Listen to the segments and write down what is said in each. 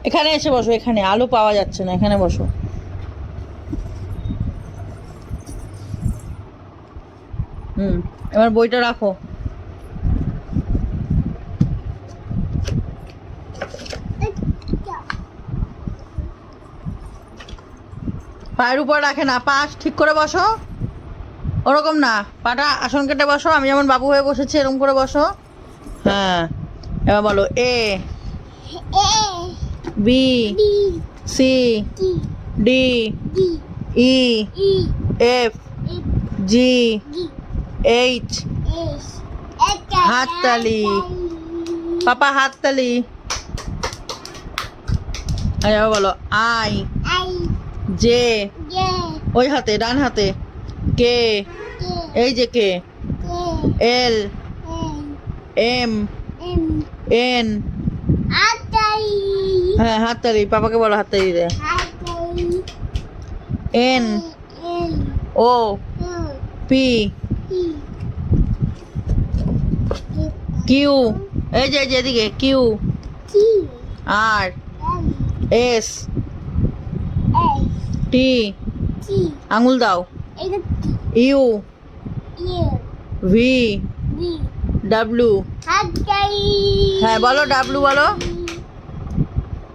এখানে এসে বসো, এখানে আলো পাওয়া যাচ্ছে না, এখানে বসো। এবার বইটা রাখো। পায়ের উপর রাখে না, পা ঠিক করে বসো, ওরকম না, পাটা আসন কেটে বসো, আমি যেমন বাবু হয়ে বসেছি এরকম করে বসো। হ্যাঁ, এবার বলো A B C D E F G H, হাততালি, পাপা হাততালি। এবার বলো আই জে, ওই হাতে ডান হাতে, কে, এই যে কে, এল এম এন, হ্যাঁ হাততালি, পাপাকে বলো হাততালি দে, এন ও পি কিউ, এই যে এদিকে কিউ, আর এস টি, আঙুল দাও, ইউ ভি ডাব্লু, হ্যাঁ বলো ডাব্লু, বলো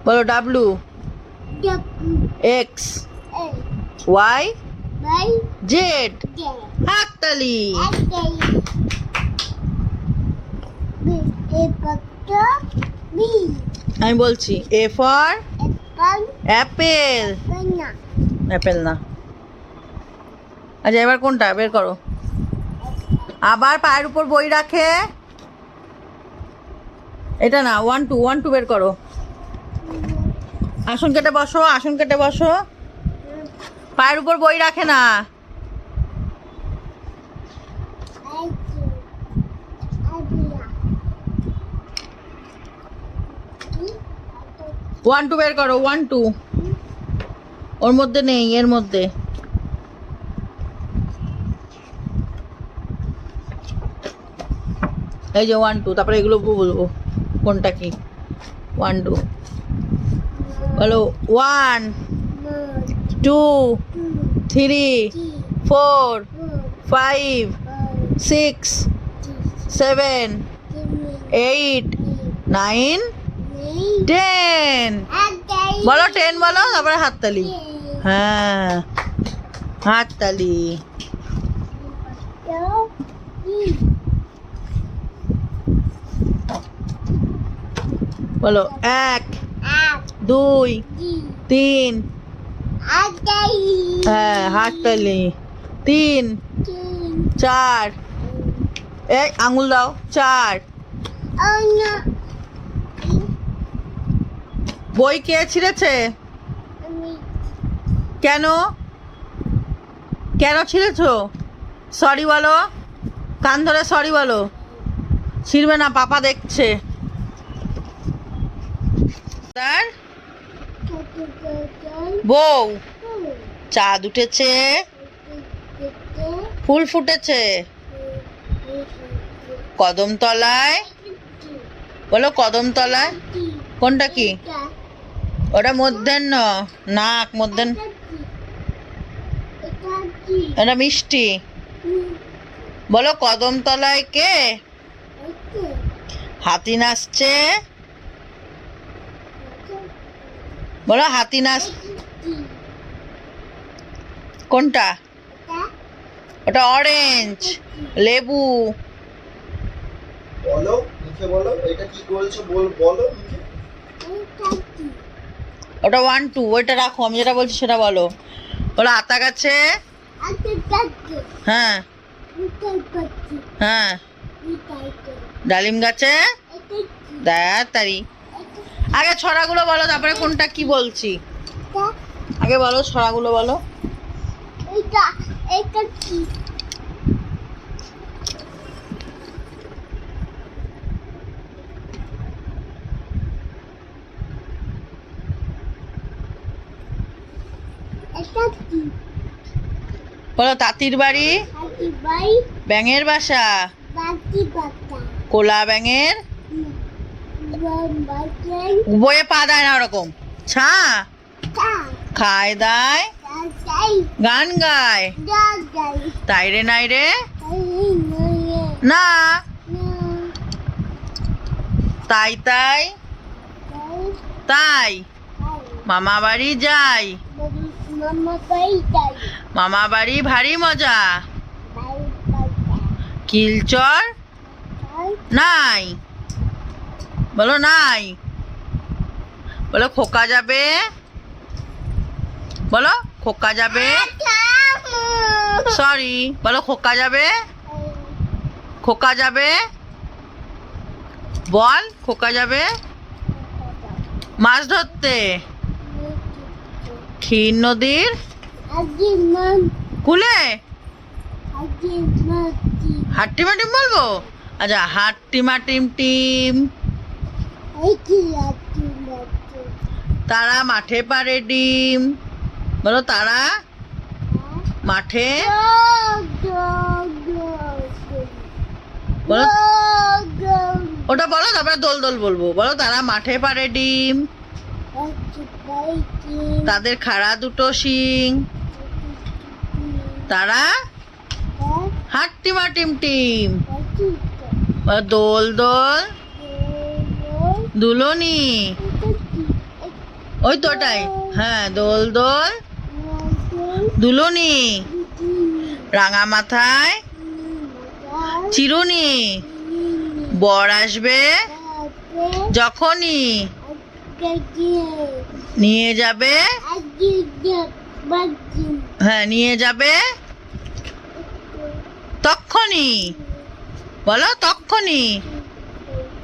বলো ডাব্লু, এক্স ওয়াই জেড, হাততালি। আমি বলছি এ ফর অ্যাপেল, অ্যাপেল না। আচ্ছা এবার কোনটা বের করো, আবার পায়ের উপর বই রাখে, এটা না, 1 2 বের করো, আসন কেটে বসো, আসন কেটে বসো, পায়ের উপর বই রাখে না। 1 2 বের করো, 1 2 ওর মধ্যে নেই, এর মধ্যে। এই যে 1 2, তারপরে এগুলো বলবো কোনটা কি। 1 2 বলো, 1 2 3 4 5 6 7 8 9 10, বলো 10 বলো, তারপরে হাততালি, হ্যাঁ হাততালি। বলো 1 2 3, হ্যাঁ হাততালি, 3 4, এই আঙুল দাও, 4। বই কে ছিঁড়েছে? কেন কেন ছিঁড়েছো? সরি বলো, কান ধরে সরি বলো, ছিঁড়বে না, পাপা দেখছে। তার বউ, চাঁদ উঠেছে, ফুল ফুটেছে কদম তলায়, বলো কদম তলায়, কোনটা কি? ওটা মধ্যাহ্ন, নাক মধ্যাহ্ন, এটা মিষ্টি। বলো কদম তলায় কে? হাতি নাচছে, বলো হাতি নাচ, কোনটা? ওটা অরেঞ্জ, লেবু। বলো মুখে বলো, এটা কি বলছো বলো মুখে। ওটা 1 2, ওইটা রাখো, আমি যেটা বলছি সেটা বলো। বলো আতা গাছে, হ্যাঁ হ্যাঁ, ডালিম গাছে, তাড়াতাড়ি। আগে ছড়াগুলো বলো, তারপরে কোনটা কি বলছি। আগে বলো ছড়াগুলো বলো। বলো তাঁতির বাড়ি, ব্যাঙের বাসা, কোলা ব্যাঙের বইয়ে পা দেয় না ওরকম। ছা খায় দায় গান গায়, তাই রে নাই রে না, তাই তাই তাই মামা বাড়ি যাই, মামা বাড়ি ভারী মজা, কিলচর নাই, বলো নাই, বলো খোকা যাবে, বলো খোকা যাবে, সরি বলো খোকা যাবে, খোকা যাবে, বল খোকা যাবে মাছ ধরতে ক্ষীর নদীর কুলে, হাট্টিমা টিম বলবো, আচ্ছা হাট্টিমা টিম টিম, তারা মাঠে পারে ডিম, বলো তারা মাঠে, বলো ওটা বলো, তারপরে দোল দোল বলবো, বলো তারা মাঠে পারে ডিম, তাদের খাড়া দুটো শিং, তারা হাট্টিমা টিম টিম, বলো দোল দোল দুলনি, ওই তো ওটাই, হ্যাঁ দোল দোল দুলনি, রাঙা মাথায় চিরুনি, বর আসবে যখনই নিয়ে যাবে, হ্যাঁ নিয়ে যাবে তক্ষণি, বলো তক্ষণি।